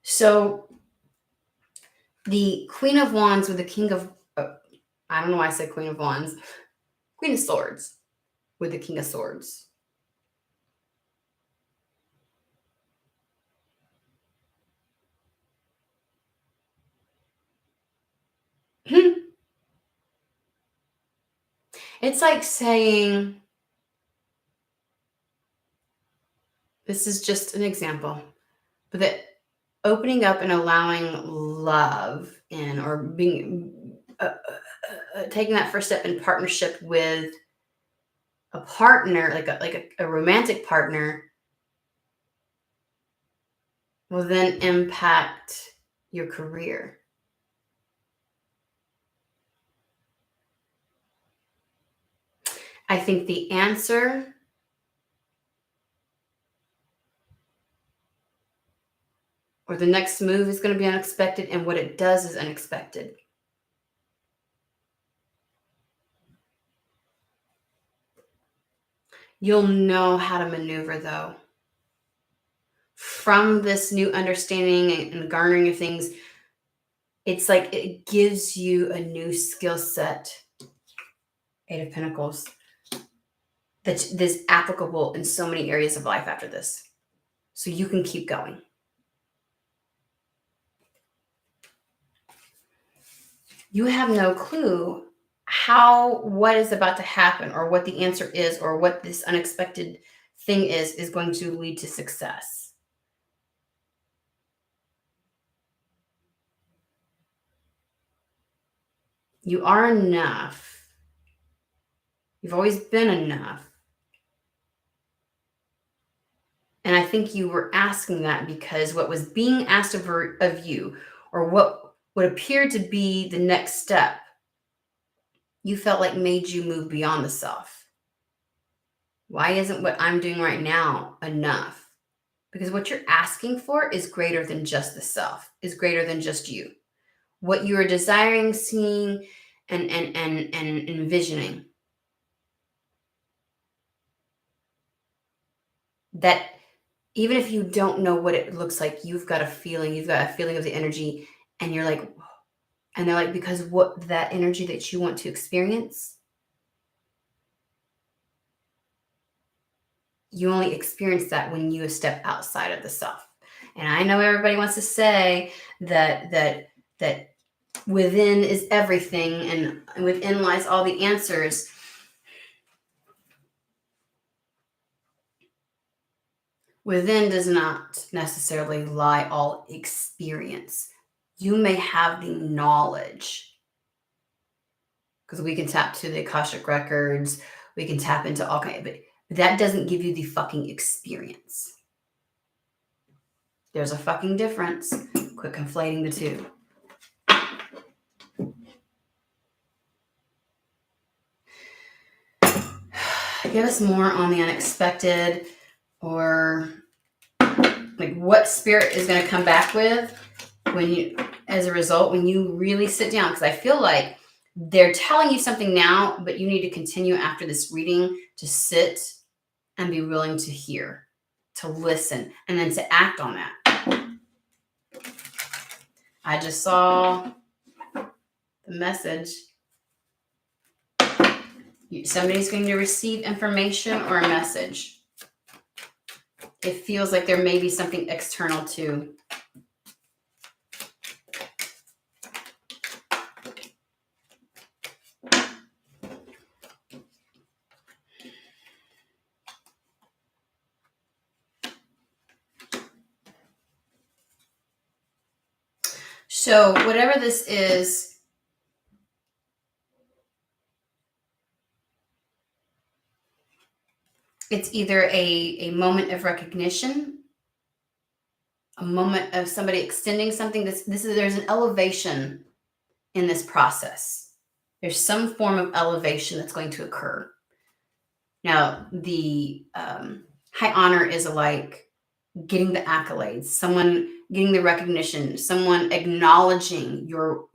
so the Queen of Wands with the King of, I don't know why I said Queen of Wands, Queen of Swords with the King of Swords. It's like saying, this is just an example, but that opening up and allowing love in, or being taking that first step in partnership with a partner, like a romantic partner, will then impact your career. I think the answer or the next move is going to be unexpected, and what it does is unexpected. You'll know how to maneuver, though. From this new understanding and garnering of things, it's like it gives you a new skill set. Eight of Pentacles. That's applicable in so many areas of life after this. So you can keep going. You have no clue what is about to happen, or what the answer is, or what this unexpected thing is going to lead to success. You are enough. You've always been enough. And I think you were asking that because what was being asked of you, or what would appear to be the next step, you felt like made you move beyond the self. Why isn't what I'm doing right now enough? Because what you're asking for is greater than just the self, is greater than just you. What you are desiring, seeing, and envisioning. That even if you don't know what it looks like, you've got a feeling of the energy, and you're like, and they're like, because what that energy that you want to experience, you only experience that when you step outside of the self. And I know everybody wants to say that within is everything, and within lies all the answers. Within does not necessarily lie all experience. You may have the knowledge, because we can tap to the Akashic records, we can tap into all kinds, but that doesn't give you the fucking experience. There's a fucking difference. Quit conflating the two. Give us more on the unexpected, or like what spirit is going to come back with when you, as a result, when you really sit down. Because I feel like they're telling you something now, but you need to continue after this reading to sit and be willing to hear, to listen, and then to act on that. I just saw the message. Somebody's going to receive information or a message. It feels like there may be something external too. So whatever this is, it's either a moment of recognition, a moment of somebody extending something. There's an elevation in this process. There's some form of elevation that's going to occur. Now, the high honor is like getting the accolades, someone getting the recognition, someone acknowledging your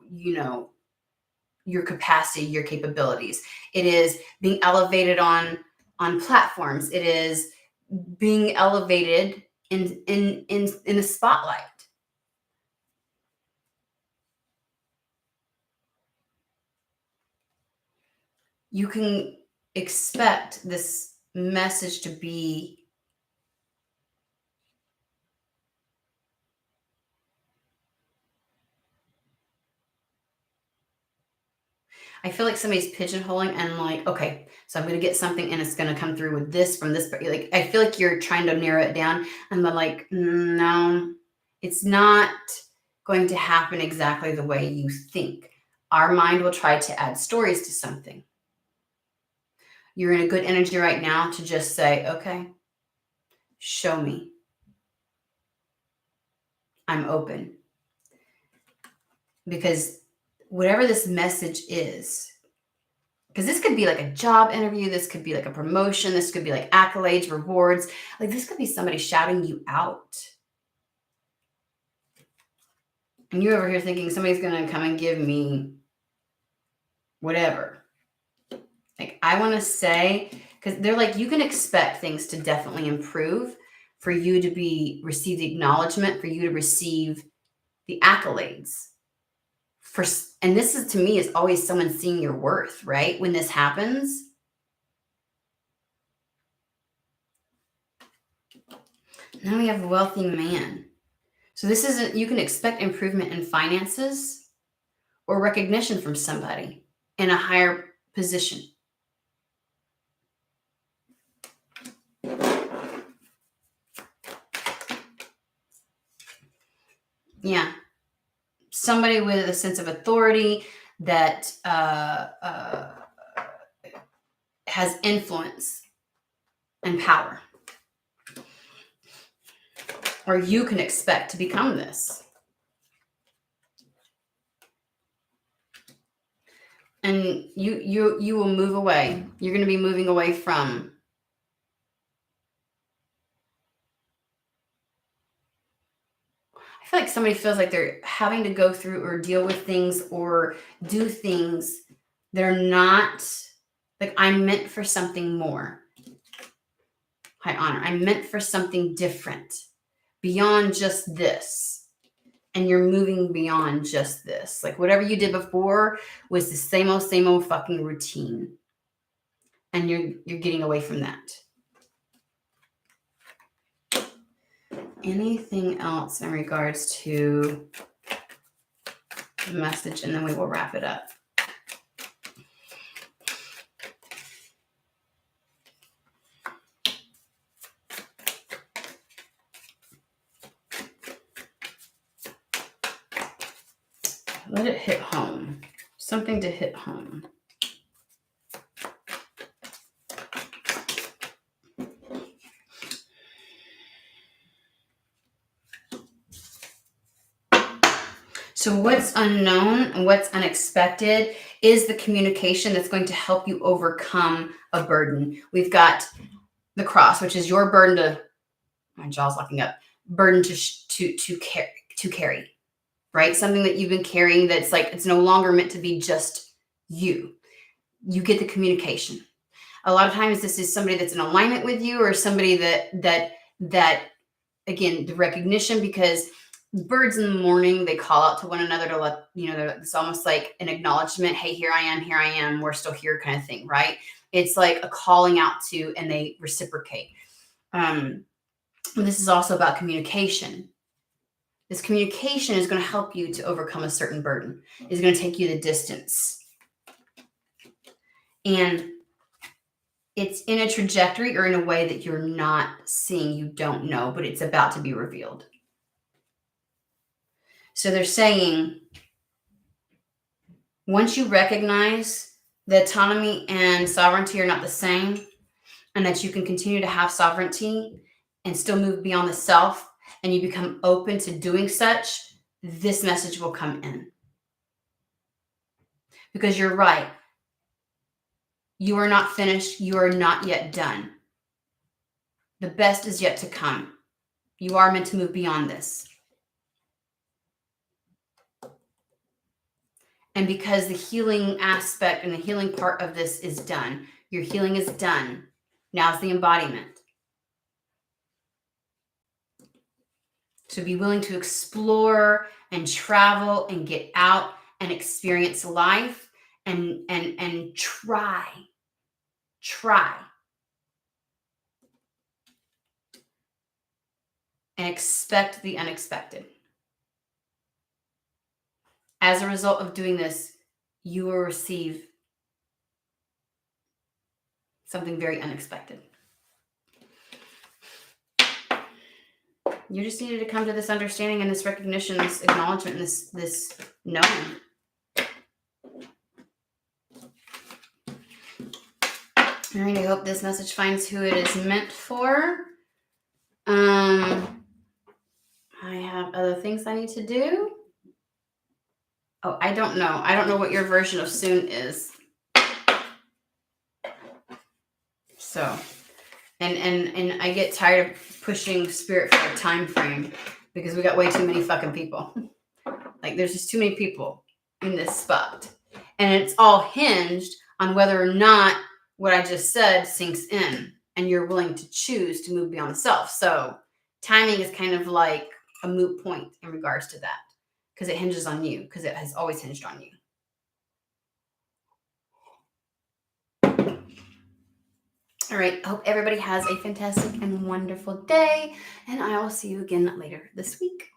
capacity, your capabilities. It is being elevated on platforms. It is being elevated in the spotlight. You can expect this message to be I feel like somebody's pigeonholing and like, okay, so I'm going to get something and it's going to come through with this from this. But like, I feel like you're trying to narrow it down. And I'm like, no, it's not going to happen exactly the way you think. Our mind will try to add stories to something. You're in a good energy right now to just say, okay, show me. I'm open. Because whatever this message is, because this could be like a job interview, this could be like a promotion, this could be like accolades, rewards, like this could be somebody shouting you out. And you're over here thinking somebody's going to come and give me whatever. Like, I want to say, because they're like, you can expect things to definitely improve for you to receive the acknowledgement, for you to receive the accolades. And this is, to me, is always someone seeing your worth, right? When this happens. Now we have a wealthy man. So this isn't, you can expect improvement in finances or recognition from somebody in a higher position. Yeah. Somebody with a sense of authority that has influence and power. Or you can expect to become this. And you will move away. You're going to be moving away from I feel like somebody feels like they're having to go through or deal with things or do things that are not like, I'm meant for something more. High honor. I'm meant for something different beyond just this. And you're moving beyond just this. Like, whatever you did before was the same old fucking routine. And you're getting away from that. Anything else in regards to the message? And then we will wrap it up. Let it hit home. Something to hit home. So what's unknown and what's unexpected is the communication that's going to help you overcome a burden. We've got the cross, which is your burden to, my jaw's locking up, burden to carry, right? Something that you've been carrying that's like, it's no longer meant to be just you. You get the communication. A lot of times this is somebody that's in alignment with you, or somebody that again, the recognition, because birds in the morning, they call out to one another to let, it's almost like an acknowledgement. Hey, here I am. We're still here kind of thing, right? It's like a calling out to, and they reciprocate. This is also about communication. This communication is going to help you to overcome a certain burden. It's going to take you the distance. And it's in a trajectory or in a way that you're not seeing, you don't know, but it's about to be revealed. So they're saying, once you recognize that autonomy and sovereignty are not the same, and that you can continue to have sovereignty and still move beyond the self, and you become open to doing such, this message will come in. Because you're right. You are not finished. You are not yet done. The best is yet to come. You are meant to move beyond this. And because the healing aspect and the healing part of this is done, your healing is done. Now's the embodiment. To be willing to explore and travel and get out and experience life and try and expect the unexpected. As a result of doing this, you will receive something very unexpected. You just needed to come to this understanding and this recognition, this acknowledgement, and this knowing. All right, I hope this message finds who it is meant for. I have other things I need to do. Oh, I don't know. I don't know what your version of soon is. So, and I get tired of pushing spirit for a time frame because we got way too many fucking people. Like, there's just too many people in this spot. And it's all hinged on whether or not what I just said sinks in and you're willing to choose to move beyond the self. So timing is kind of like a moot point in regards to that because it hinges on you, because it has always hinged on you. All right. I hope everybody has a fantastic and wonderful day, and I will see you again later this week.